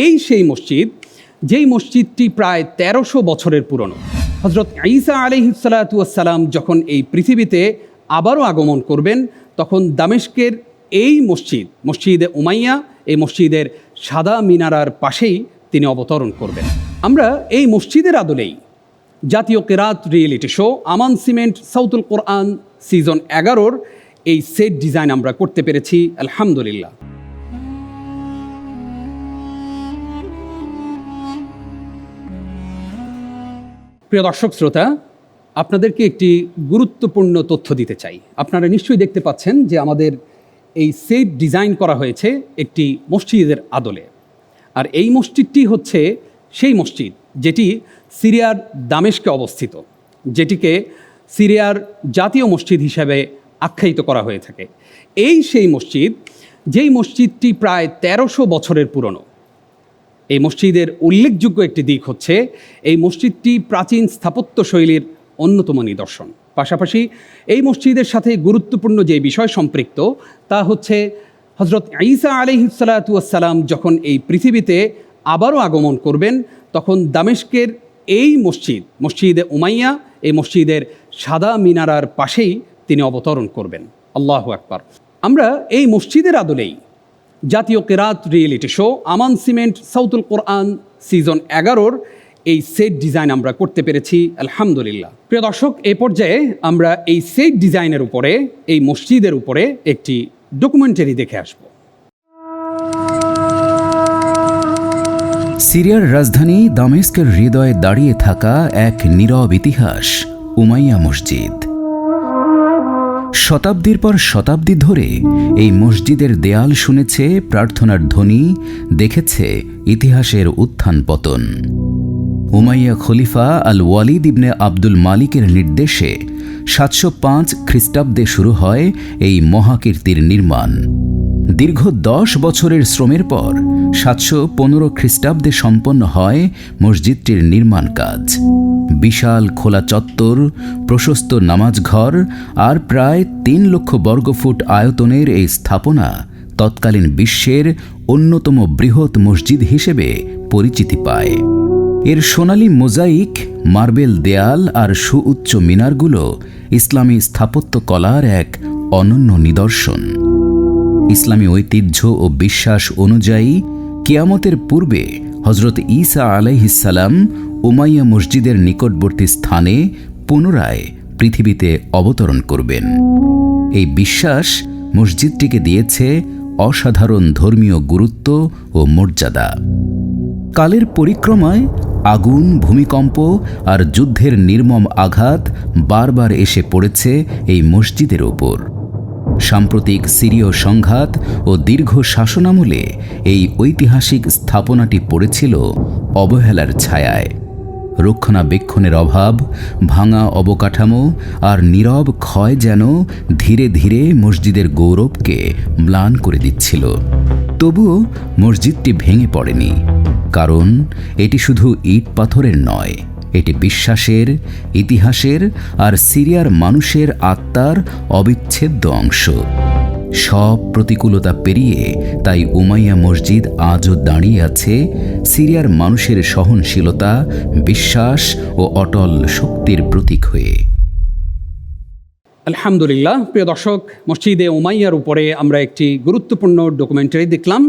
এই সেই মসজিদ যেই মসজিদটি প্রায় 1300 বছরের পুরনো। হজরত ঈসা আলাইহিসসালাতু ওয়াসসালাম যখন এই পৃথিবীতে আবারও আগমন করবেন, তখন দামেস্কের এই মসজিদে উমাইয়া, এই মসজিদের সাদা মিনারার পাশেই তিনি অবতরণ করবেন। আমরা এই মসজিদের আদলেই জাতীয় কেরাত রিয়েলিটি শো আমান সিমেন্ট সাউতুল কোরআন সিজন 11-র এই সেট ডিজাইন আমরা করতে পেরেছি, আলহামদুলিল্লাহ। প্রিয় দর্শক শ্রোতা, আপনাদেরকে একটি গুরুত্বপূর্ণ তথ্য দিতে চাই। আপনারা নিশ্চয়ই দেখতে পাচ্ছেন যে আমাদের এই সেট ডিজাইন করা হয়েছে একটি মসজিদের আদলে। আর এই মসজিদটি হচ্ছে সেই মসজিদ যেটি সিরিয়ার দামেস্কে অবস্থিত, যেটিকে সিরিয়ার জাতীয় মসজিদ হিসাবে আখ্যায়িত করা হয়ে থাকে। এই সেই মসজিদ যেই মসজিদটি প্রায় 1300 বছরের পুরনো। এই মসজিদের উল্লেখযোগ্য একটি দিক হচ্ছে এই মসজিদটি প্রাচীন স্থাপত্য শৈলীর অন্যতম নিদর্শন। পাশাপাশি এই মসজিদের সাথে গুরুত্বপূর্ণ যে বিষয় সম্পৃক্ত তা হচ্ছে হজরত ঈসা আলাইহিসসালাতু ওয়াসসালাম যখন এই পৃথিবীতে আবারও আগমন করবেন, তখন দামেস্কের এই মসজিদে উমাইয়া, এই মসজিদের সাদা মিনারার পাশেই তিনি অবতরণ করবেন। আল্লাহু আকবার। আমরা এই মসজিদের আদলেই জাতীয় কেরাত রিয়েলিটি শো আমান সিমেন্ট সাউতুল কোরআন সিজন 11-র এই সেট ডিজাইন আমরা করতে পেরেছি, আলহামদুলিল্লাহ। প্রিয় দর্শক, এ পর্যায়ে আমরা এই সেট ডিজাইনের উপরে, এই মসজিদের উপরে একটি ডকুমেন্টারি দেখে আসব। সিরিয়ার রাজধানী দামেস্কের হৃদয়ে দাঁড়িয়ে থাকা এক নীরব ইতিহাস উমাইয়া মসজিদ। শতাব্দীর পর শতাব্দী ধরে এই মসজিদের দেয়াল শুনেছে প্রার্থনার ধ্বনি, দেখেছে ইতিহাসের উত্থান পতন। উমাইয়া খলিফা আল ওয়ালিদ ইবনে আব্দুল মালিকের নির্দেশে 705 খ্রিস্টাব্দে শুরু হয় এই মহাকীর্তির নির্মাণ। দীর্ঘ 10 বছরের শ্রমের পর 715 খ্রিস্টাব্দে সম্পন্ন হয় মসজিদটির নির্মাণ কাজ। বিশাল খোলা চত্বর, প্রশস্ত নামাজঘর আর প্রায় 3 লক্ষ বর্গফুট আয়তনের এই স্থাপনা তৎকালীন বিশ্বের অন্যতম বৃহৎ মসজিদ হিসেবে পরিচিতি পায়। এর সোনালী মোজাইক, মার্বেল দেয়াল আর সুউচ্চ মিনারগুলো ইসলামী স্থাপত্য কলার এক অনন্য নিদর্শন। ইসলামী ঐতিহ্য ও বিশ্বাস অনুযায়ী কিয়ামতের পূর্বে হজরত ঈসা আলাইহিসসালাম উমাইয়া মসজিদের নিকটবর্তী স্থানে পুনরায় পৃথিবীতে অবতরণ করবেন। এই বিশ্বাস মসজিদটিকে দিয়েছে অসাধারণ ধর্মীয় গুরুত্ব ও মর্যাদা। কালের পরিক্রমায় আগুন, ভূমিকম্প আর যুদ্ধের নির্মম আঘাত বারবার এসে পড়েছে এই মসজিদের ওপর। সাম্প্রতিক সিরীয় সংঘাত ও দীর্ঘ শাসনামলে এই ঐতিহাসিক স্থাপনাটি পড়েছিল অবহেলার ছায়ায়। রক্ষণাবেক্ষণের অভাব, ভাঙা অবকাঠামো আর নীরব ক্ষয় যেন ধীরে ধীরে মসজিদের গৌরবকে ম্লান করে দিচ্ছিল। তবুও মসজিদটি ভেঙে পড়েনি, কারণ এটি শুধু ইট পাথরের নয়, এটি বিশ্বাসের, ইতিহাসের আর সিরিয়ার মানুষের আত্মার অবিচ্ছেদ্য অংশ। সব প্রতিকূলতা পেরিয়ে তাই উমাইয়া মসজিদ আজও দাঁড়িয়ে আছে সিরিয়ার মানুষের সহনশীলতা, বিশ্বাস ও অটল শক্তির প্রতীক হয়ে। আলহামদুলিল্লাহ। প্রিয় দর্শক, মসজিদে উমাইয়ার উপরে আমরা একটি গুরুত্বপূর্ণ ডকুমেন্টারি দেখলাম।